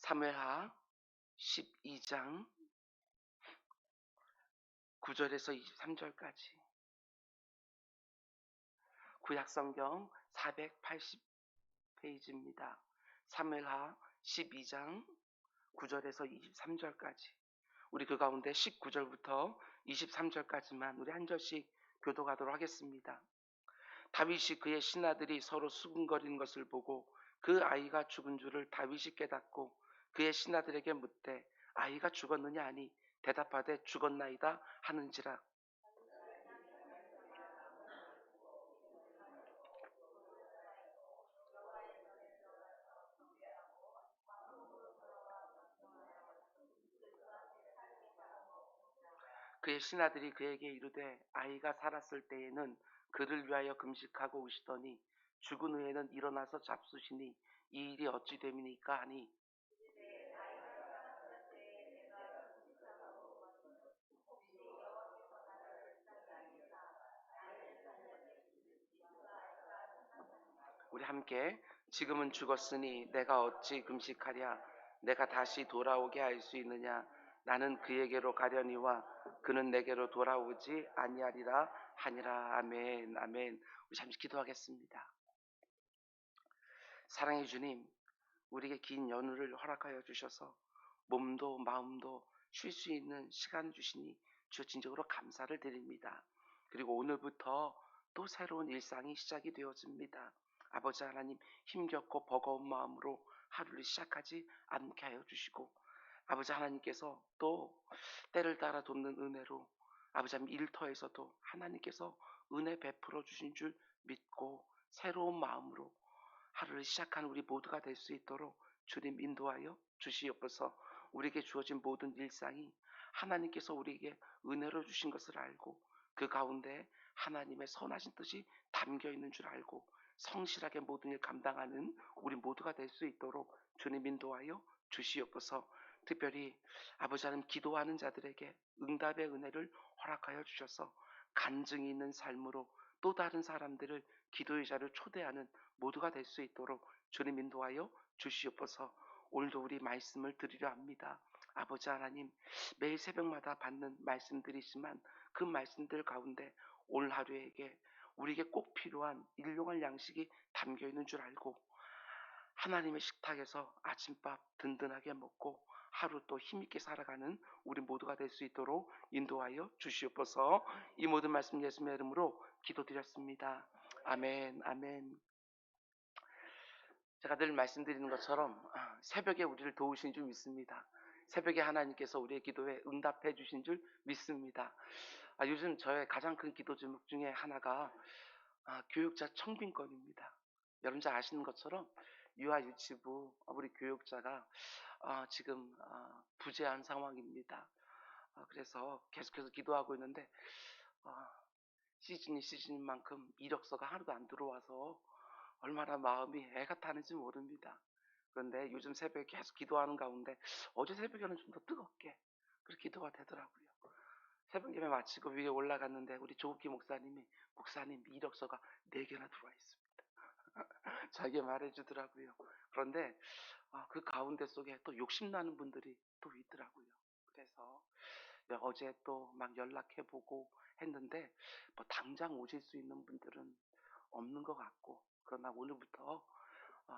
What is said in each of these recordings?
사무엘하 12장 9절에서 23절까지 구약성경 480페이지입니다. 사무엘하 12장 9절에서 23절까지 우리 그 가운데 19절부터 23절까지만 우리 한 절씩 교독하도록 하겠습니다. 다윗이 그의 신하들이 서로 수군거리는 것을 보고 그 아이가 죽은 줄을 다윗이 깨닫고 그의 신하들에게 묻되 아이가 죽었느냐 하니 대답하되 죽었나이다 하는지라. 그의 신하들이 그에게 이르되 아이가 살았을 때에는 그를 위하여 금식하고 오시더니 죽은 후에는 일어나서 잡수시니 이 일이 어찌 됨이니까 하니 우리 함께 지금은 죽었으니 내가 어찌 금식하랴 내가 다시 돌아오게 할 수 있느냐 나는 그에게로 가려니와 그는 내게로 돌아오지 아니하리라 하니라. 아멘. 아멘. 우리 잠시 기도하겠습니다. 사랑의 주님, 우리에게 긴 연휴를 허락하여 주셔서 몸도 마음도 쉴 수 있는 시간 주시니 주여 진정으로 감사를 드립니다. 그리고 오늘부터 또 새로운 일상이 시작이 되어집니다. 아버지 하나님, 힘겹고 버거운 마음으로 하루를 시작하지 않게 하여 주시고 아버지 하나님께서 또 때를 따라 돕는 은혜로 아버지 하나님 일터에서도 하나님께서 은혜 베풀어 주신 줄 믿고 새로운 마음으로 하루를 시작하는 우리 모두가 될 수 있도록 주님 인도하여 주시옵소서. 우리에게 주어진 모든 일상이 하나님께서 우리에게 은혜로 주신 것을 알고 그 가운데 하나님의 선하신 뜻이 담겨 있는 줄 알고 성실하게 모든 일 감당하는 우리 모두가 될 수 있도록 주님 인도하여 주시옵소서. 특별히 아버지 하나님 기도하는 자들에게 응답의 은혜를 허락하여 주셔서 간증이 있는 삶으로 또 다른 사람들을 기도의 자를 초대하는 모두가 될 수 있도록 주님 인도하여 주시옵소서. 오늘도 우리 말씀을 드리려 합니다. 아버지 하나님, 매일 새벽마다 받는 말씀들이지만 그 말씀들 가운데 오늘 하루에게 우리에게 꼭 필요한 일용할 양식이 담겨 있는 줄 알고 하나님의 식탁에서 아침밥 든든하게 먹고 하루 또 힘있게 살아가는 우리 모두가 될 수 있도록 인도하여 주시옵소서. 이 모든 말씀 예수님의 이름으로 기도드렸습니다. 아멘. 아멘. 제가 늘 말씀드리는 것처럼 새벽에 우리를 도우신 줄 믿습니다. 새벽에 하나님께서 우리의 기도에 응답해 주신 줄 믿습니다. 요즘 저의 가장 큰 기도 제목 중에 하나가 교육자 청빈권입니다. 여러분 잘 아시는 것처럼 유아 유치부 우리 교육자가 지금 부재한 상황입니다. 그래서 계속해서 기도하고 있는데 시즌이 시즌인 만큼 이력서가 하나도 안 들어와서 얼마나 마음이 애가 타는지 모릅니다. 그런데 요즘 새벽에 계속 기도하는 가운데 어제 새벽에는 좀 더 뜨겁게 그렇게 기도가 되더라고요. 새벽 예배 마치고 위에 올라갔는데 우리 조국기 목사님 이력서가 4개나 들어와 있습니다. 자기 말해주더라고요. 그런데 그 가운데 속에 또 욕심나는 분들이 또 있더라고요. 그래서 어제 또 막 연락해보고 했는데 뭐 당장 오실 수 있는 분들은 없는 것 같고 그러나 오늘부터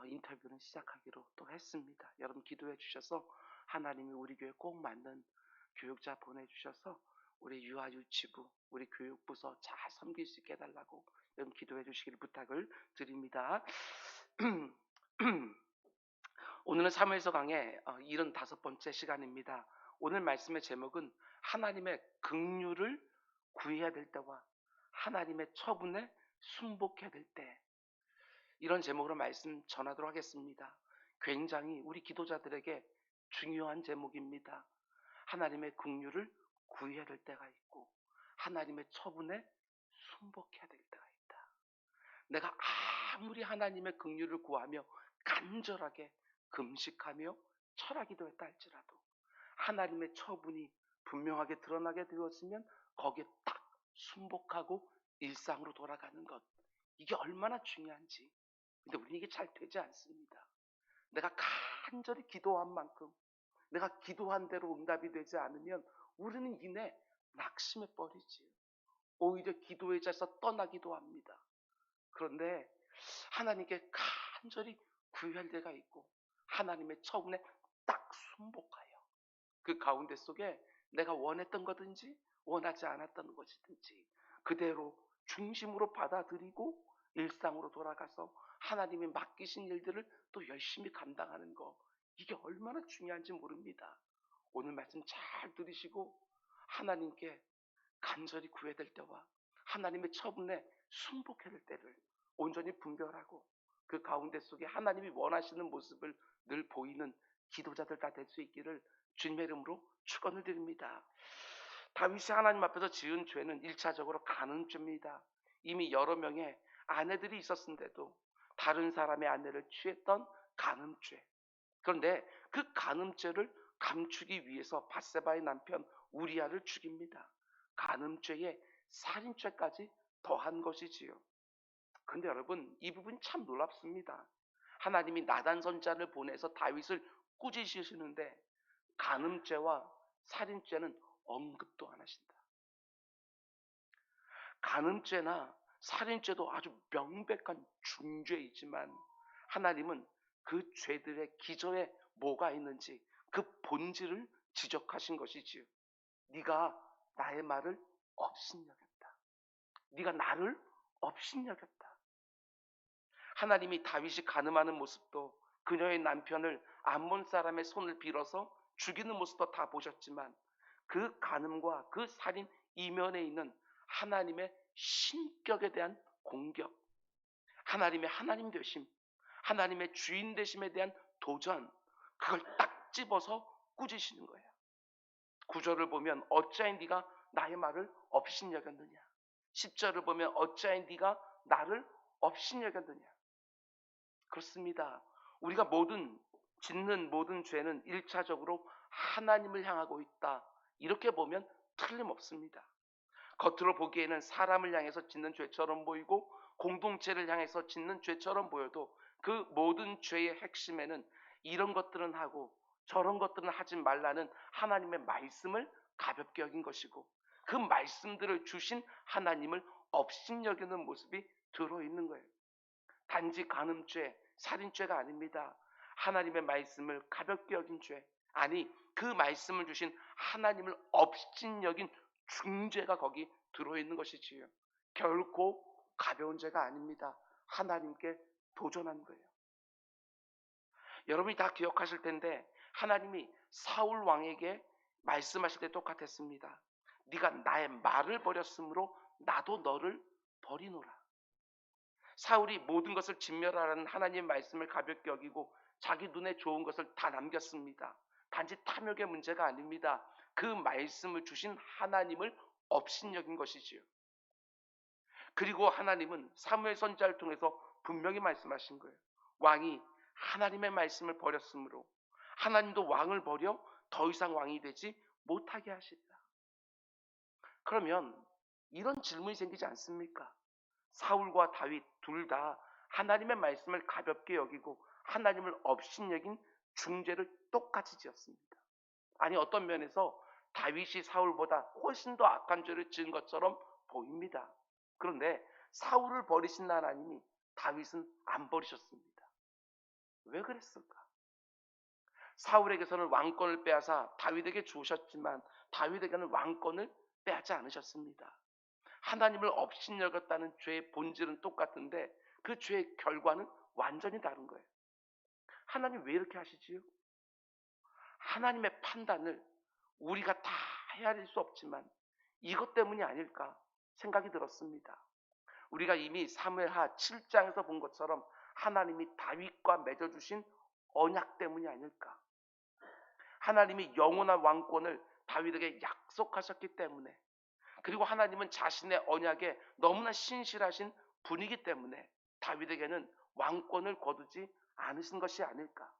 인터뷰는 시작하기로 또 했습니다. 여러분 기도해 주셔서 하나님이 우리 교회 꼭 맞는 교육자 보내주셔서 우리 유아유치부 우리 교육부서 잘 섬길 수 있게 해달라고 여러분 기도해 주시기를 부탁을 드립니다. 오늘은 사무엘서 강의 75번째 시간입니다. 오늘 말씀의 제목은 하나님의 긍휼을 구해야 될 때와 하나님의 처분에 순복해야 될 때, 이런 제목으로 말씀 전하도록 하겠습니다. 굉장히 우리 기도자들에게 중요한 제목입니다. 하나님의 긍휼을 구해야 될 때가 있고 하나님의 처분에 순복해야 될 때가 있다. 내가 아무리 하나님의 긍휼을 구하며 간절하게 금식하며 철하기도 했다 할지라도 하나님의 처분이 분명하게 드러나게 되었으면 거기에 딱 순복하고 일상으로 돌아가는 것, 이게 얼마나 중요한지. 근데 우리는 이게 잘 되지 않습니다. 내가 간절히 기도한 만큼 내가 기도한 대로 응답이 되지 않으면 우리는 이내 낙심해 버리지요. 오히려 기도의 자리에서 떠나기도 합니다. 그런데 하나님께 간절히 구할 때가 있고 하나님의 처분에 딱 순복하여 그 가운데 속에 내가 원했던 거든지 원하지 않았던 것이든지 그대로 중심으로 받아들이고 일상으로 돌아가서 하나님이 맡기신 일들을 또 열심히 감당하는 거, 이게 얼마나 중요한지 모릅니다. 오늘 말씀 잘 들으시고 하나님께 간절히 구해야 될 때와 하나님의 처분에 순복해야 될 때를 온전히 분별하고 그 가운데 속에 하나님이 원하시는 모습을 늘 보이는 기도자들 다 될 수 있기를 주님의 이름으로 축원을 드립니다. 다윗이 하나님 앞에서 지은 죄는 1차적으로 간음죄입니다. 이미 여러 명의 아내들이 있었는데도 다른 사람의 아내를 취했던 간음죄. 그런데 그 간음죄를 감추기 위해서 밧세바의 남편 우리아를 죽입니다. 간음죄에 살인죄까지 더한 것이지요. 근데 여러분, 이 부분 참 놀랍습니다. 하나님이 나단 선지자를 보내서 다윗을 꾸짖으시는데 간음죄와 살인죄는 언급도 안 하신다. 간음죄나 살인죄도 아주 명백한 중죄이지만 하나님은 그 죄들의 기저에 뭐가 있는지 그 본질을 지적하신 것이지요. 네가 나의 말을 업신여겼다. 네가 나를 업신여겼다. 하나님이 다윗이 간음하는 모습도 그녀의 남편을 암몬 사람의 손을 빌어서 죽이는 모습도 다 보셨지만 그 간음과 그 살인 이면에 있는 하나님의 신격에 대한 공격, 하나님의 하나님 되심, 하나님의 주인 되심에 대한 도전, 그걸 딱 집어서 꾸짖으시는 거예요. 구절을 보면 어찌하여 네가 나의 말을 업신여겼느냐, 10절을 보면 어찌하여 네가 나를 업신여겼느냐. 그렇습니다. 우리가 짓는 모든 죄는 1차적으로 하나님을 향하고 있다, 이렇게 보면 틀림없습니다. 겉으로 보기에는 사람을 향해서 짓는 죄처럼 보이고 공동체를 향해서 짓는 죄처럼 보여도 그 모든 죄의 핵심에는 이런 것들은 하고 저런 것들은 하지 말라는 하나님의 말씀을 가볍게 여긴 것이고 그 말씀들을 주신 하나님을 업신여기는 모습이 들어있는 거예요. 단지 간음죄, 살인죄가 아닙니다. 하나님의 말씀을 가볍게 여긴 죄, 아니 그 말씀을 주신 하나님을 업신여긴 중죄가 거기 들어있는 것이지요. 결코 가벼운 죄가 아닙니다. 하나님께 도전한 거예요. 여러분이 다 기억하실 텐데 하나님이 사울 왕에게 말씀하실 때 똑같았습니다. 네가 나의 말을 버렸으므로 나도 너를 버리노라. 사울이 모든 것을 진멸하라는 하나님의 말씀을 가볍게 여기고 자기 눈에 좋은 것을 다 남겼습니다. 단지 탐욕의 문제가 아닙니다. 그 말씀을 주신 하나님을 업신여긴 것이지요. 그리고 하나님은 사무엘 선지자를 통해서 분명히 말씀하신 거예요. 왕이 하나님의 말씀을 버렸으므로 하나님도 왕을 버려 더 이상 왕이 되지 못하게 하시리라. 그러면 이런 질문이 생기지 않습니까? 사울과 다윗 둘 다 하나님의 말씀을 가볍게 여기고 하나님을 업신여긴 중죄를 똑같이 지었습니다. 아니 어떤 면에서 다윗이 사울보다 훨씬 더 악한 죄를 지은 것처럼 보입니다. 그런데 사울을 버리신 하나님이 다윗은 안 버리셨습니다. 왜 그랬을까? 사울에게서는 왕권을 빼앗아 다윗에게 주셨지만 다윗에게는 왕권을 빼앗지 않으셨습니다. 하나님을 업신여겼다는 죄의 본질은 똑같은데 그 죄의 결과는 완전히 다른 거예요. 하나님 왜 이렇게 하시지요? 하나님의 판단을 우리가 다 헤아릴 수 없지만 이것 때문이 아닐까 생각이 들었습니다. 우리가 이미 사무엘하 7장에서 본 것처럼 하나님이 다윗과 맺어주신 언약 때문이 아닐까. 하나님이 영원한 왕권을 다윗에게 약속하셨기 때문에, 그리고 하나님은 자신의 언약에 너무나 신실하신 분이기 때문에 다윗에게는 왕권을 거두지 않으신 것이 아닐까.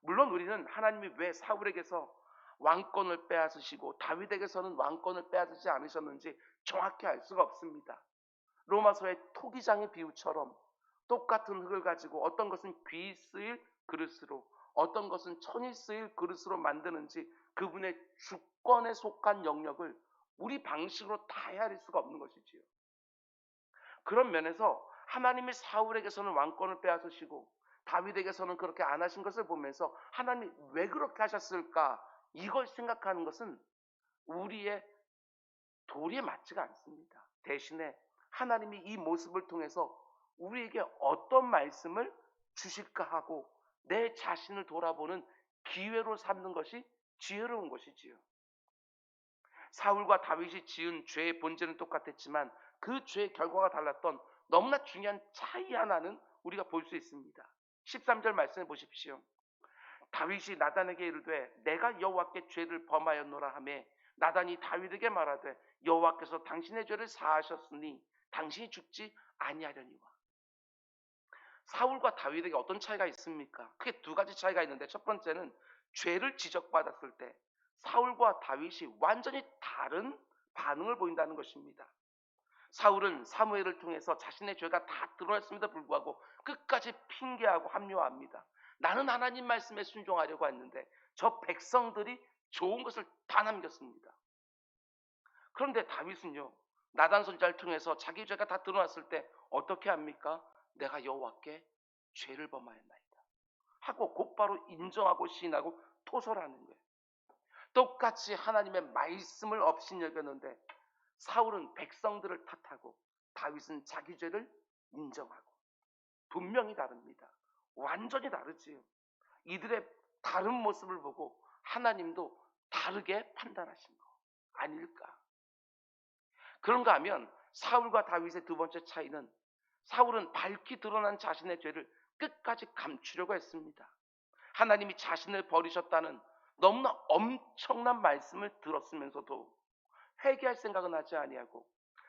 물론 우리는 하나님이 왜 사울에게서 왕권을 빼앗으시고 다윗에게서는 왕권을 빼앗지 않으셨는지 정확히 알 수가 없습니다. 로마서의 토기장의 비유처럼 똑같은 흙을 가지고 어떤 것은 귀 쓰일 그릇으로 어떤 것은 천이 쓰일 그릇으로 만드는지 그분의 주권에 속한 영역을 우리 방식으로 다 헤아릴 수가 없는 것이지요. 그런 면에서 하나님이 사울에게서는 왕권을 빼앗으시고 다윗에게서는 그렇게 안 하신 것을 보면서 하나님이 왜 그렇게 하셨을까, 이걸 생각하는 것은 우리의 도리에 맞지가 않습니다. 대신에 하나님이 이 모습을 통해서 우리에게 어떤 말씀을 주실까 하고 내 자신을 돌아보는 기회로 삼는 것이 지혜로운 것이지요. 사울과 다윗이 지은 죄의 본질은 똑같았지만 그 죄의 결과가 달랐던 너무나 중요한 차이 하나는 우리가 볼 수 있습니다. 13절 말씀해 보십시오. 다윗이 나단에게 이르되 내가 여호와께 죄를 범하였노라 하매 나단이 다윗에게 말하되 여호와께서 당신의 죄를 사하셨으니 당신이 죽지 아니하려니와. 사울과 다윗에게 어떤 차이가 있습니까? 크게 두 가지 차이가 있는데, 첫 번째는 죄를 지적받았을 때 사울과 다윗이 완전히 다른 반응을 보인다는 것입니다. 사울은 사무엘을 통해서 자신의 죄가 다 드러났음에도 불구하고 끝까지 핑계하고 합리화합니다. 나는 하나님 말씀에 순종하려고 했는데 저 백성들이 좋은 것을 다 남겼습니다. 그런데 다윗은요, 나단 선지자를 통해서 자기 죄가 다 드러났을 때 어떻게 합니까? 내가 여호와께 죄를 범하였나이다 하고 곧바로 인정하고 시인하고 토설하는 거예요. 똑같이 하나님의 말씀을 업신여겼는데 사울은 백성들을 탓하고 다윗은 자기 죄를 인정하고, 분명히 다릅니다. 완전히 다르지요. 이들의 다른 모습을 보고 하나님도 다르게 판단하신 거 아닐까? 그런가 하면 사울과 다윗의 두 번째 차이는, 사울은 밝히 드러난 자신의 죄를 끝까지 감추려고 했습니다. 하나님이 자신을 버리셨다는 너무나 엄청난 말씀을 들었으면서도 회개할 생각은 하지 아니하고,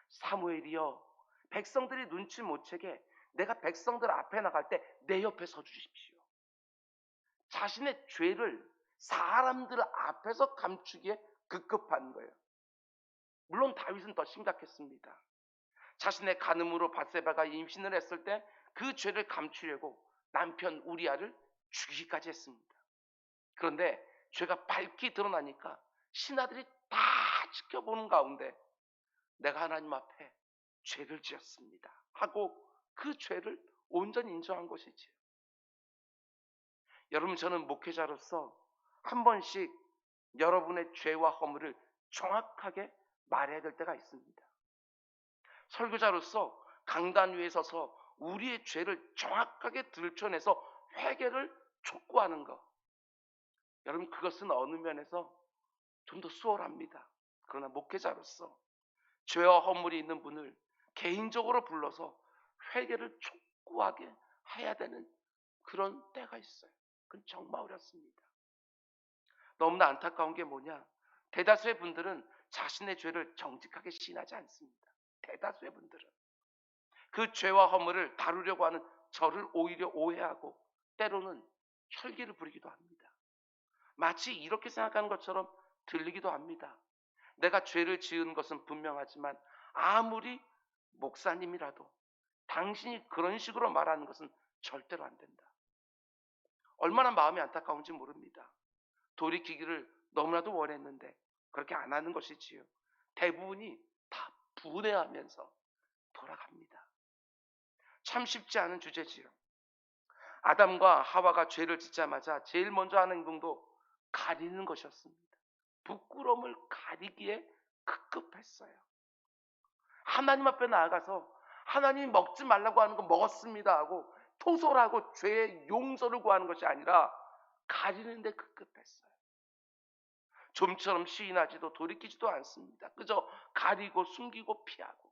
사무엘이여 백성들이 눈치 못 채게 내가 백성들 앞에 나갈 때 내 옆에 서 주십시오. 자신의 죄를 사람들 앞에서 감추기에 급급한 거예요. 물론 다윗은 더 심각했습니다. 자신의 간음으로 밧세바가 임신을 했을 때 그 죄를 감추려고 남편 우리아를 죽이기까지 했습니다. 그런데 죄가 밝히 드러나니까 신하들이 다 지켜보는 가운데 내가 하나님 앞에 죄를 지었습니다 하고 그 죄를 온전히 인정한 것이지요. 여러분, 저는 목회자로서 한 번씩 여러분의 죄와 허물을 정확하게 말해야 될 때가 있습니다. 설교자로서 강단 위에 서서 우리의 죄를 정확하게 들춰내서 회개를 촉구하는 것, 여러분 그것은 어느 면에서 좀 더 수월합니다. 그러나 목회자로서 죄와 허물이 있는 분을 개인적으로 불러서 회개를 촉구하게 해야 되는 그런 때가 있어요. 그건 정말 어렵습니다. 너무나 안타까운 게 뭐냐, 대다수의 분들은 자신의 죄를 정직하게 시인하지 않습니다. 대다수의 분들은 그 죄와 허물을 다루려고 하는 저를 오히려 오해하고 때로는 혈기를 부리기도 합니다. 마치 이렇게 생각하는 것처럼 들리기도 합니다. 내가 죄를 지은 것은 분명하지만 아무리 목사님이라도 당신이 그런 식으로 말하는 것은 절대로 안 된다. 얼마나 마음이 안타까운지 모릅니다. 돌이키기를 너무나도 원했는데 그렇게 안 하는 것이지요. 대부분이 다 분해하면서 돌아갑니다. 참 쉽지 않은 주제지요. 아담과 하와가 죄를 짓자마자 제일 먼저 하는 행동도 가리는 것이었습니다. 부끄러움을 가리기에 급급했어요. 하나님 앞에 나아가서 하나님이 먹지 말라고 하는 거 먹었습니다 하고 토설하고 죄의 용서를 구하는 것이 아니라 가리는 데 급급했어요. 좀처럼 시인하지도 돌이키지도 않습니다. 그저 가리고 숨기고 피하고,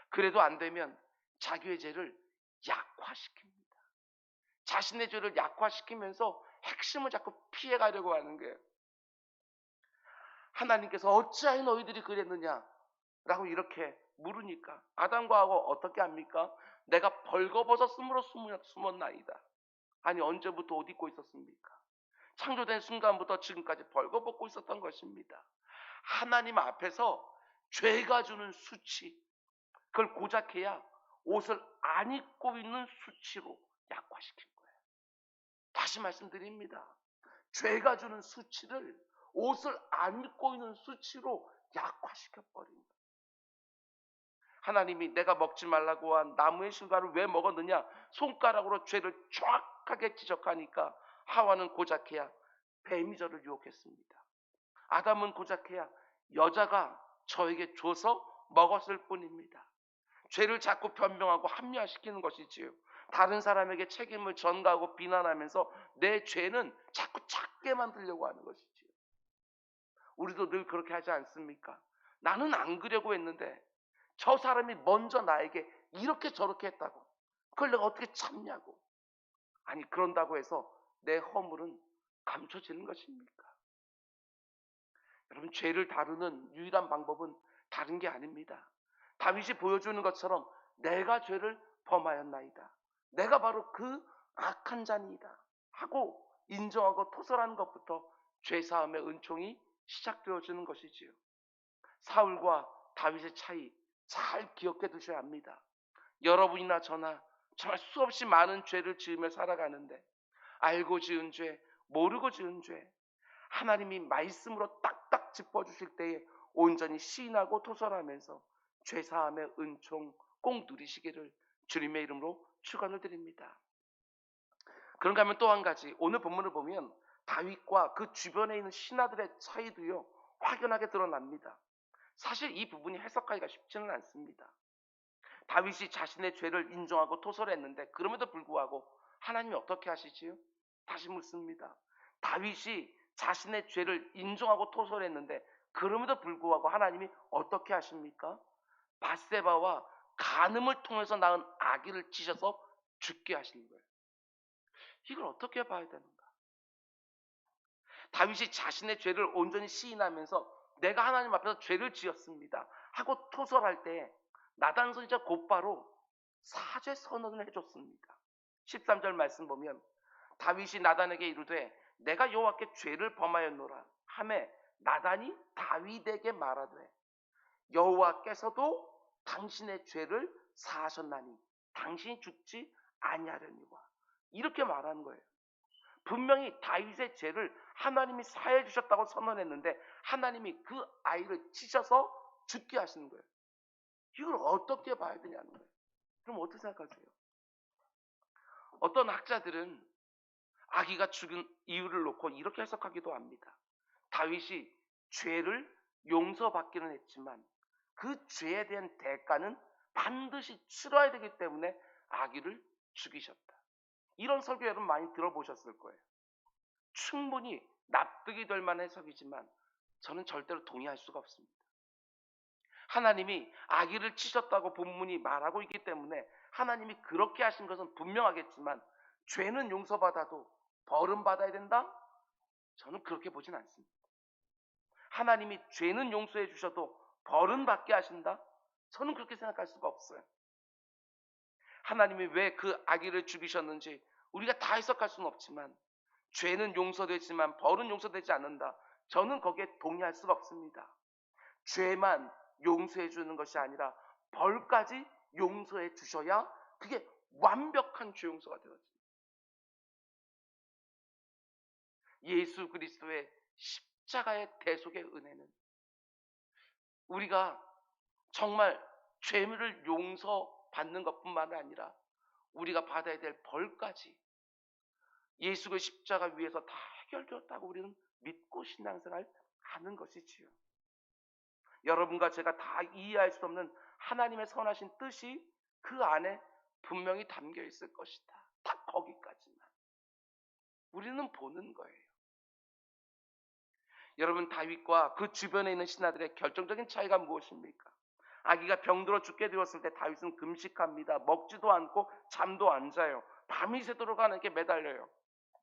그래도 안 되면 자기의 죄를 약화시킵니다. 자신의 죄를 약화시키면서 핵심을 자꾸 피해가려고 하는 거예요. 하나님께서 어찌하여 너희들이 그랬느냐 라고 이렇게 물으니까 아담과 하와 어떻게 합니까? 내가 벌거벗었으므로 숨었나이다. 아니, 언제부터 옷 입고 있었습니까? 창조된 순간부터 지금까지 벌거벗고 있었던 것입니다. 하나님 앞에서 죄가 주는 수치, 그걸 고작해야 옷을 안 입고 있는 수치로 약화시킨 거예요. 다시 말씀드립니다. 죄가 주는 수치를 옷을 안 입고 있는 수치로 약화시켜버립니다. 하나님이 내가 먹지 말라고 한 나무의 실과를 왜 먹었느냐? 손가락으로 죄를 정확하게 지적하니까 하와는 고작해야 뱀이 저를 유혹했습니다. 아담은 고작해야 여자가 저에게 줘서 먹었을 뿐입니다. 죄를 자꾸 변명하고 합리화시키는 것이지요. 다른 사람에게 책임을 전가하고 비난하면서 내 죄는 자꾸 작게 만들려고 하는 것이지요. 우리도 늘 그렇게 하지 않습니까? 나는 안 그려고 했는데 저 사람이 먼저 나에게 이렇게 저렇게 했다고. 그걸 내가 어떻게 참냐고. 아니, 그런다고 해서 내 허물은 감춰지는 것입니까? 여러분, 죄를 다루는 유일한 방법은 다른 게 아닙니다. 다윗이 보여주는 것처럼 내가 죄를 범하였나이다. 내가 바로 그 악한 자니이다 하고 인정하고 토설하는 것부터 죄사함의 은총이 시작되어지는 것이지요. 사울과 다윗의 차이 잘 기억해 두셔야 합니다. 여러분이나 저나 정말 수없이 많은 죄를 지으며 살아가는데 알고 지은 죄, 모르고 지은 죄, 하나님이 말씀으로 딱딱 짚어주실 때에 온전히 시인하고 토설하면서 죄사함의 은총 꼭 누리시기를 주님의 이름으로 축원을 드립니다. 그런가 하면 또 한 가지, 오늘 본문을 보면 다윗과 그 주변에 있는 신하들의 차이도요 확연하게 드러납니다. 사실 이 부분이 해석하기가 쉽지는 않습니다. 다윗이 자신의 죄를 인정하고 토설했는데 그럼에도 불구하고 하나님이 어떻게 하시지요? 다시 묻습니다. 다윗이 자신의 죄를 인정하고 토설했는데 그럼에도 불구하고 하나님이 어떻게 하십니까? 밧세바와 간음을 통해서 낳은 아기를 찢어서 죽게 하시는 거예요. 이걸 어떻게 봐야 되는가? 다윗이 자신의 죄를 온전히 시인하면서 내가 하나님 앞에서 죄를 지었습니다 하고 토설할 때 나단 선지자 곧바로 사죄 선언을 해줬습니다. 13절 말씀 보면 다윗이 나단에게 이르되 내가 여호와께 죄를 범하였노라 하매 나단이 다윗에게 말하되 여호와께서도 당신의 죄를 사하셨나니 당신이 죽지 아니하려니와 이렇게 말하는 거예요. 분명히 다윗의 죄를 하나님이 사해 주셨다고 선언했는데 하나님이 그 아이를 치셔서 죽게 하시는 거예요. 이걸 어떻게 봐야 되냐는 거예요. 그럼 어떻게 생각하세요? 어떤 학자들은 아기가 죽은 이유를 놓고 이렇게 해석하기도 합니다. 다윗이 죄를 용서받기는 했지만 그 죄에 대한 대가는 반드시 치러야 되기 때문에 아기를 죽이셨다. 이런 설교 여러분 많이 들어보셨을 거예요. 충분히 납득이 될 만한 해석이지만 저는 절대로 동의할 수가 없습니다. 하나님이 아기를 치셨다고 본문이 말하고 있기 때문에 하나님이 그렇게 하신 것은 분명하겠지만 죄는 용서받아도 벌은 받아야 된다? 저는 그렇게 보진 않습니다. 하나님이 죄는 용서해 주셔도 벌은 받게 하신다? 저는 그렇게 생각할 수가 없어요. 하나님이 왜 그 아기를 죽이셨는지 우리가 다 해석할 수는 없지만 죄는 용서되지만 벌은 용서되지 않는다. 저는 거기에 동의할 수가 없습니다. 죄만 용서해 주는 것이 아니라 벌까지 용서해 주셔야 그게 완벽한 죄 용서가 되어집니다. 예수 그리스도의 십자가의 대속의 은혜는 우리가 정말 죄를 용서받는 것뿐만 아니라 우리가 받아야 될 벌까지 예수의 십자가 위에서 다 해결되었다고 우리는 믿고 신앙생활 하는 것이지요. 여러분과 제가 다 이해할 수 없는 하나님의 선하신 뜻이 그 안에 분명히 담겨 있을 것이다. 딱 거기까지만 우리는 보는 거예요. 여러분, 다윗과 그 주변에 있는 신하들의 결정적인 차이가 무엇입니까? 아기가 병들어 죽게 되었을 때 다윗은 금식합니다. 먹지도 않고 잠도 안 자요. 밤이 새도록 하나님께 매달려요.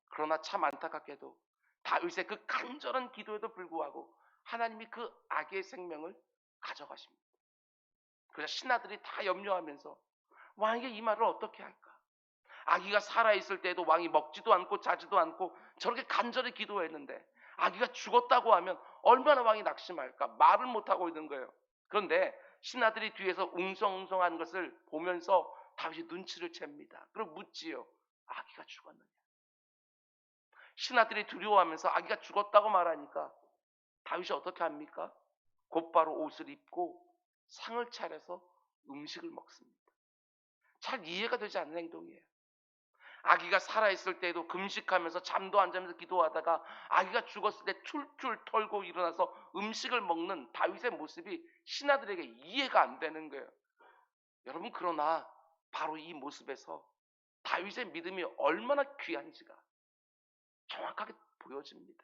그러나 참 안타깝게도 다윗의 그 간절한 기도에도 불구하고 하나님이 그 아기의 생명을 가져가십니다. 그래서 신하들이 다 염려하면서 왕에게 이 말을 어떻게 할까? 아기가 살아있을 때에도 왕이 먹지도 않고 자지도 않고 저렇게 간절히 기도했는데 아기가 죽었다고 하면 얼마나 왕이 낙심할까? 말을 못하고 있는 거예요. 그런데 신하들이 뒤에서 웅성웅성하는 것을 보면서 다윗이 눈치를 챕니다. 그리고 묻지요. 아기가 죽었느냐? 신하들이 두려워하면서 아기가 죽었다고 말하니까 다윗이 어떻게 합니까? 곧바로 옷을 입고 상을 차려서 음식을 먹습니다. 잘 이해가 되지 않는 행동이에요. 아기가 살아있을 때에도 금식하면서 잠도 안 자면서 기도하다가 아기가 죽었을 때 툴툴 털고 일어나서 음식을 먹는 다윗의 모습이 신하들에게 이해가 안 되는 거예요. 여러분, 그러나 바로 이 모습에서 다윗의 믿음이 얼마나 귀한지가 정확하게 보여집니다.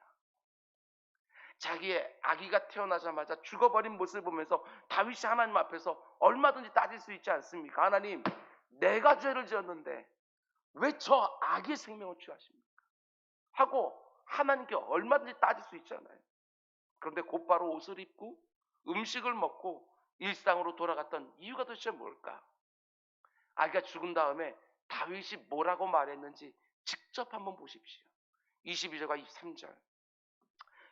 자기의 아기가 태어나자마자 죽어버린 모습을 보면서 다윗이 하나님 앞에서 얼마든지 따질 수 있지 않습니까? 하나님, 내가 죄를 지었는데 왜 저 아기의 생명을 취하십니까? 하고 하나님께 얼마든지 따질 수 있잖아요. 그런데 곧바로 옷을 입고 음식을 먹고 일상으로 돌아갔던 이유가 도대체 뭘까? 아기가 죽은 다음에 다윗이 뭐라고 말했는지 직접 한번 보십시오. 22절과 23절.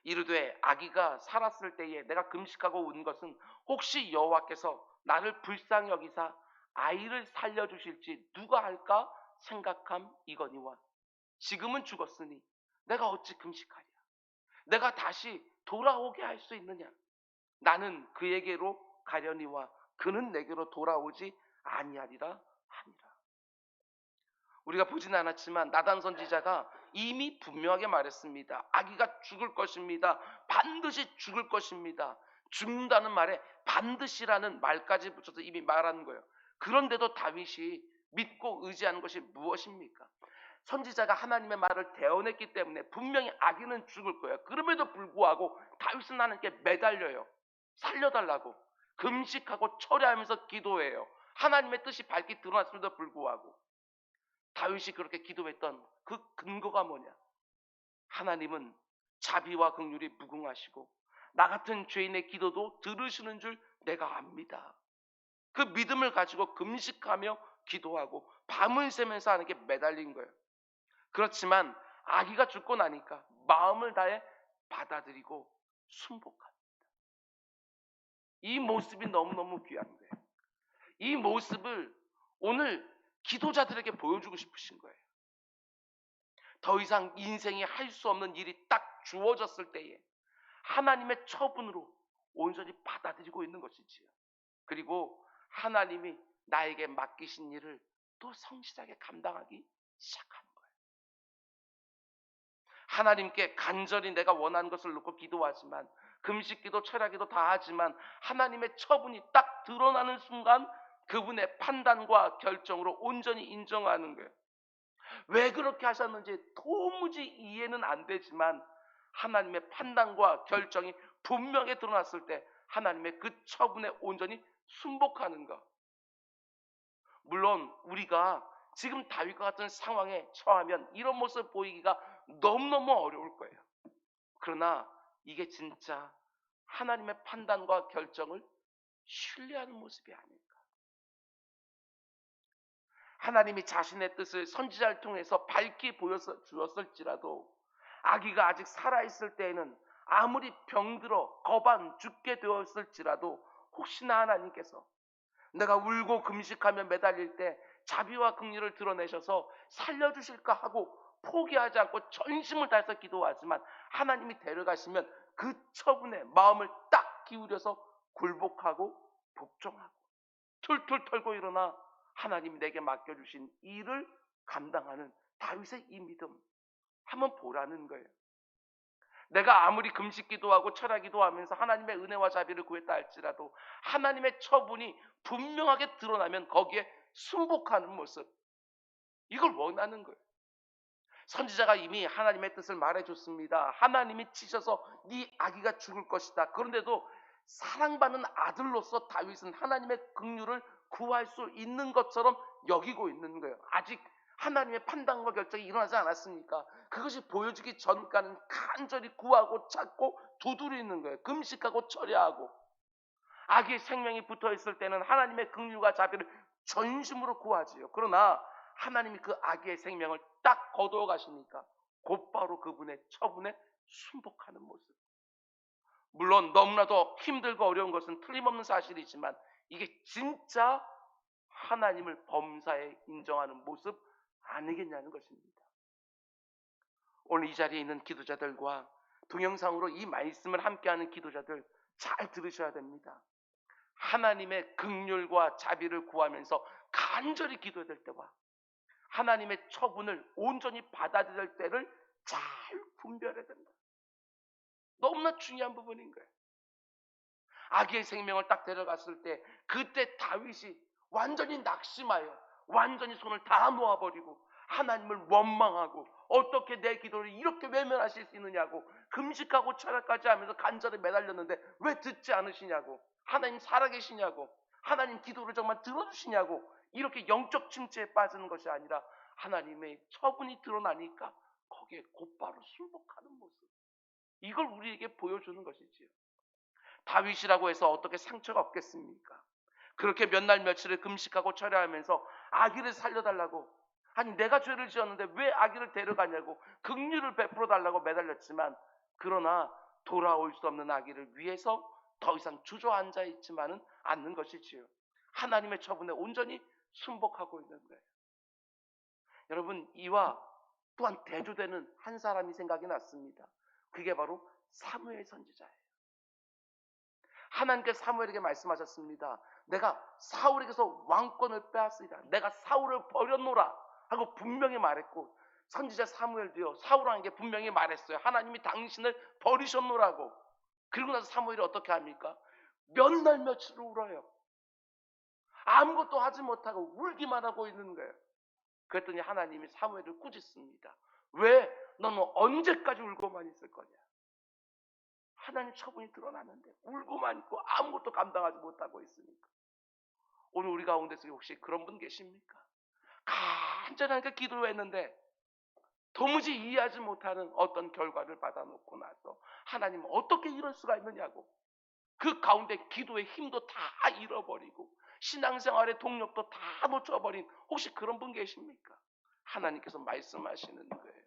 이르되 아기가 살았을 때에 내가 금식하고 운 것은 혹시 여호와께서 나를 불쌍히 여기사 아이를 살려주실지 누가 할까 생각함 이거니와 지금은 죽었으니 내가 어찌 금식하랴. 내가 다시 돌아오게 할 수 있느냐. 나는 그에게로 가려니와 그는 내게로 돌아오지 아니하리라 하니라. 우리가 보진 않았지만 나단 선지자가 이미 분명하게 말했습니다. 아기가 죽을 것입니다. 반드시 죽을 것입니다. 죽는다는 말에 반드시라는 말까지 붙여서 이미 말하는 거예요. 그런데도 다윗이 믿고 의지하는 것이 무엇입니까? 선지자가 하나님의 말을 대언했기 때문에 분명히 아기는 죽을 거예요. 그럼에도 불구하고 다윗은 하나님께 매달려요. 살려달라고 금식하고 철회하면서 기도해요. 하나님의 뜻이 밝게 드러났음에도 불구하고 다윗이 그렇게 기도했던 그 근거가 뭐냐? 하나님은 자비와 긍휼이 무궁하시고 나 같은 죄인의 기도도 들으시는 줄 내가 압니다. 그 믿음을 가지고 금식하며 기도하고 밤을 새면서 하나님께 매달린 거예요. 그렇지만 아기가 죽고 나니까 마음을 다해 받아들이고 순복합니다. 이 모습이 너무너무 귀한 거예요. 이 모습을 오늘 기도자들에게 보여주고 싶으신 거예요. 더 이상 인생이 할 수 없는 일이 딱 주어졌을 때에 하나님의 처분으로 온전히 받아들이고 있는 것이지요. 그리고 하나님이 나에게 맡기신 일을 또 성실하게 감당하기 시작하는 거예요. 하나님께 간절히 내가 원하는 것을 놓고 기도하지만 금식기도 철야기도 다 하지만 하나님의 처분이 딱 드러나는 순간 그분의 판단과 결정으로 온전히 인정하는 거예요. 왜 그렇게 하셨는지 도무지 이해는 안 되지만 하나님의 판단과 결정이 분명히 드러났을 때 하나님의 그 처분에 온전히 순복하는 것. 물론 우리가 지금 다윗과 같은 상황에 처하면 이런 모습 보이기가 너무너무 어려울 거예요. 그러나 이게 진짜 하나님의 판단과 결정을 신뢰하는 모습이 아닐까. 하나님이 자신의 뜻을 선지자를 통해서 밝히 보여주었을지라도 아기가 아직 살아있을 때에는 아무리 병들어 거반 죽게 되었을지라도 혹시나 하나님께서 내가 울고 금식하며 매달릴 때 자비와 긍휼을 드러내셔서 살려주실까 하고 포기하지 않고 전심을 다해서 기도하지만 하나님이 데려가시면 그 처분에 마음을 딱 기울여서 굴복하고 복종하고 툴툴 털고 일어나 하나님이 내게 맡겨주신 일을 감당하는 다윗의 이 믿음 한번 보라는 거예요. 내가 아무리 금식 기도하고 철야 기도하면서 하나님의 은혜와 자비를 구했다 할지라도 하나님의 처분이 분명하게 드러나면 거기에 순복하는 모습, 이걸 원하는 거예요. 선지자가 이미 하나님의 뜻을 말해줬습니다. 하나님이 치셔서 네 아기가 죽을 것이다. 그런데도 사랑받는 아들로서 다윗은 하나님의 긍휼을 구할 수 있는 것처럼 여기고 있는 거예요. 아직 하나님의 판단과 결정이 일어나지 않았으니까 그것이 보여주기 전까지는 간절히 구하고 찾고 두드리는 거예요. 금식하고 철야하고 아기의 생명이 붙어있을 때는 하나님의 긍휼과 자비를 전심으로 구하지요. 그러나 하나님이 그 아기의 생명을 딱 거두어 가시니까 곧바로 그분의 처분에 순복하는 모습. 물론 너무나도 힘들고 어려운 것은 틀림없는 사실이지만 이게 진짜 하나님을 범사에 인정하는 모습 아니겠냐는 것입니다. 오늘 이 자리에 있는 기도자들과 동영상으로 이 말씀을 함께하는 기도자들 잘 들으셔야 됩니다. 하나님의 긍휼과 자비를 구하면서 간절히 기도해야 될 때와 하나님의 처분을 온전히 받아들일 때를 잘 분별해야 된다. 너무나 중요한 부분인 거예요. 아기의 생명을 딱 데려갔을 때 그때 다윗이 완전히 낙심하여 완전히 손을 다 놓아버리고 하나님을 원망하고 어떻게 내 기도를 이렇게 외면하실 수 있느냐고 금식하고 철학까지 하면서 간절히 매달렸는데 왜 듣지 않으시냐고, 하나님 살아계시냐고, 하나님 기도를 정말 들어주시냐고, 이렇게 영적 침체에 빠지는 것이 아니라 하나님의 처분이 드러나니까 거기에 곧바로 순복하는 모습, 이걸 우리에게 보여주는 것이지요. 다윗이라고 해서 어떻게 상처가 없겠습니까? 그렇게 몇 날 며칠을 금식하고 철야하면서 아기를 살려달라고, 아니 내가 죄를 지었는데 왜 아기를 데려가냐고 긍휼을 베풀어 달라고 매달렸지만, 그러나 돌아올 수 없는 아기를 위해서 더 이상 주저앉아 있지만은 않는 것이지요. 하나님의 처분에 온전히 순복하고 있는 거예요. 여러분, 이와 또한 대조되는 한 사람이 생각이 났습니다. 그게 바로 사무엘 선지자예요. 하나님께서 사무엘에게 말씀하셨습니다. 내가 사울에게서 왕권을 빼앗으리라. 내가 사울을 버렸노라 하고 분명히 말했고, 선지자 사무엘도요, 사울왕에게 분명히 말했어요. 하나님이 당신을 버리셨노라고. 그리고 나서 사무엘이 어떻게 합니까? 몇 날 며칠을 울어요. 아무것도 하지 못하고 울기만 하고 있는 거예요. 그랬더니 하나님이 사무엘을 꾸짖습니다. 왜 너는 언제까지 울고만 있을 거냐? 하나님 처분이 드러났는데 울고만 있고 아무것도 감당하지 못하고 있으니까. 오늘 우리 가운데서 혹시 그런 분 계십니까? 간절히 하니까 기도를 했는데 도무지 이해하지 못하는 어떤 결과를 받아놓고 나서 하나님 어떻게 이럴 수가 있느냐고, 그 가운데 기도의 힘도 다 잃어버리고 신앙생활의 동력도 다 놓쳐버린 혹시 그런 분 계십니까? 하나님께서 말씀하시는 거예요.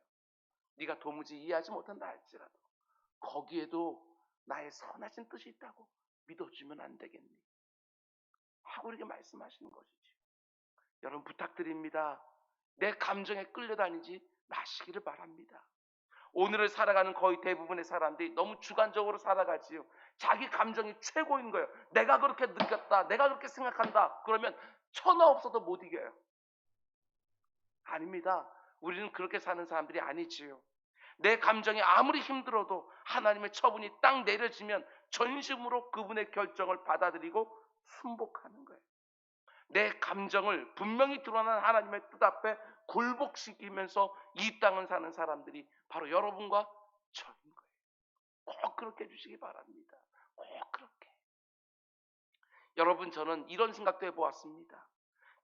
네가 도무지 이해하지 못한다 할지라도 거기에도 나의 선하신 뜻이 있다고 믿어주면 안 되겠니? 하고 이렇게 말씀하시는 것이죠. 여러분 부탁드립니다. 내 감정에 끌려다니지 마시기를 바랍니다. 오늘을 살아가는 거의 대부분의 사람들이 너무 주관적으로 살아가지요. 자기 감정이 최고인 거예요. 내가 그렇게 느꼈다, 내가 그렇게 생각한다, 그러면 천하 없어도 못 이겨요. 아닙니다. 우리는 그렇게 사는 사람들이 아니지요. 내 감정이 아무리 힘들어도 하나님의 처분이 딱 내려지면 전심으로 그분의 결정을 받아들이고 순복하는 거예요. 내 감정을 분명히 드러난 하나님의 뜻 앞에 굴복시키면서 이 땅을 사는 사람들이 바로 여러분과 저인 거예요. 꼭 그렇게 해주시기 바랍니다. 꼭 그렇게. 여러분, 저는 이런 생각도 해보았습니다.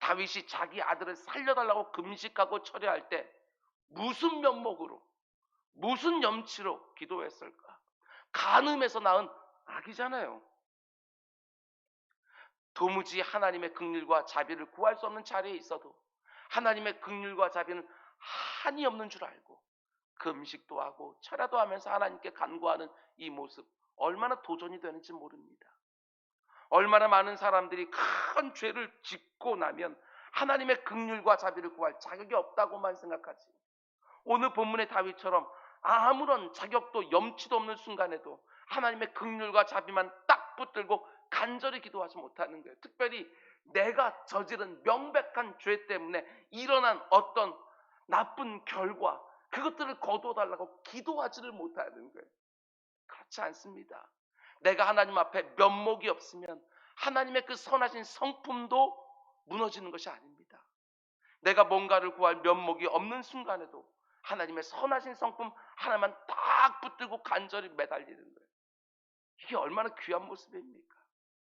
다윗이 자기 아들을 살려달라고 금식하고 철회할 때 무슨 면목으로, 무슨 염치로 기도했을까? 간음에서 낳은 아기잖아요. 도무지 하나님의 긍휼과 자비를 구할 수 없는 자리에 있어도 하나님의 긍휼과 자비는 한이 없는 줄 알고 금식도 하고 철야도 하면서 하나님께 간구하는 이 모습, 얼마나 도전이 되는지 모릅니다. 얼마나 많은 사람들이 큰 죄를 짓고 나면 하나님의 긍휼과 자비를 구할 자격이 없다고만 생각하지, 오늘 본문의 다윗처럼 아무런 자격도 염치도 없는 순간에도 하나님의 긍휼과 자비만 딱 붙들고 간절히 기도하지 못하는 거예요. 특별히 내가 저지른 명백한 죄 때문에 일어난 어떤 나쁜 결과, 그것들을 거두어달라고 기도하지를 못하는 거예요. 그렇지 않습니다. 내가 하나님 앞에 면목이 없으면 하나님의 그 선하신 성품도 무너지는 것이 아닙니다. 내가 뭔가를 구할 면목이 없는 순간에도 하나님의 선하신 성품 하나만 딱 붙들고 간절히 매달리는 거예요. 이게 얼마나 귀한 모습입니까?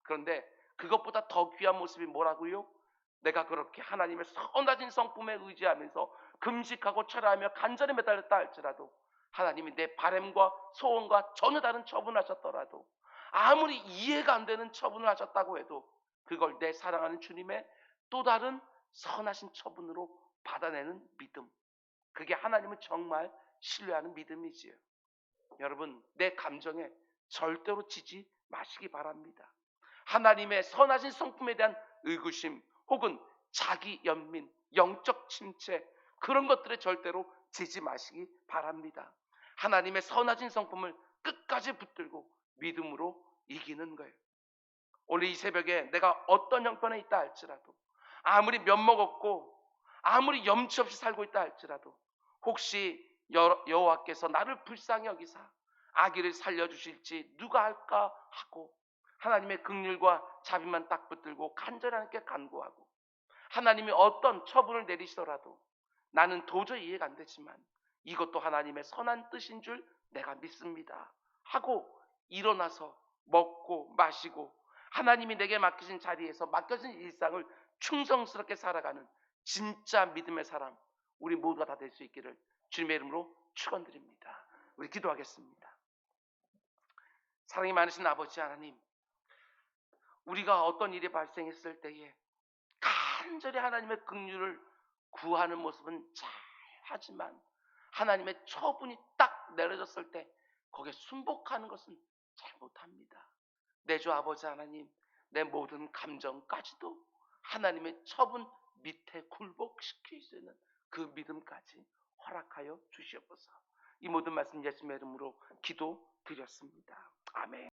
그런데 그것보다 더 귀한 모습이 뭐라고요? 내가 그렇게 하나님의 선하신 성품에 의지하면서 금식하고 철야하며 간절히 매달렸다 할지라도 하나님이 내 바람과 소원과 전혀 다른 처분을 하셨더라도, 아무리 이해가 안 되는 처분을 하셨다고 해도 그걸 내 사랑하는 주님의 또 다른 선하신 처분으로 받아내는 믿음, 그게 하나님은 정말 신뢰하는 믿음이지요. 여러분, 내 감정에 절대로 지지 마시기 바랍니다. 하나님의 선하신 성품에 대한 의구심 혹은 자기 연민, 영적 침체, 그런 것들에 절대로 지지 마시기 바랍니다. 하나님의 선하신 성품을 끝까지 붙들고 믿음으로 이기는 거예요. 오늘 이 새벽에 내가 어떤 형편에 있다 할지라도, 아무리 면목 없고 아무리 염치 없이 살고 있다 할지라도, 혹시 여호와께서 나를 불쌍히 여기사 아기를 살려주실지 누가 할까 하고 하나님의 긍휼과 자비만 딱 붙들고 간절히 하나님께 간구하고, 하나님이 어떤 처분을 내리시더라도 나는 도저히 이해가 안 되지만 이것도 하나님의 선한 뜻인 줄 내가 믿습니다 하고 일어나서 먹고 마시고 하나님이 내게 맡기신 자리에서 맡겨진 일상을 충성스럽게 살아가는 진짜 믿음의 사람, 우리 모두가 다 될 수 있기를 주님의 이름으로 축원드립니다. 우리 기도하겠습니다. 사랑이 많으신 아버지 하나님, 우리가 어떤 일이 발생했을 때에 간절히 하나님의 긍휼을 구하는 모습은 잘 하지만 하나님의 처분이 딱 내려졌을 때 거기에 순복하는 것은 잘 못합니다. 내 주 아버지 하나님, 내 모든 감정까지도 하나님의 처분 밑에 굴복시킬 수 있는 그 믿음까지 허락하여 주시옵소서. 이 모든 말씀 예수님의 이름으로 기도드렸습니다. 아멘.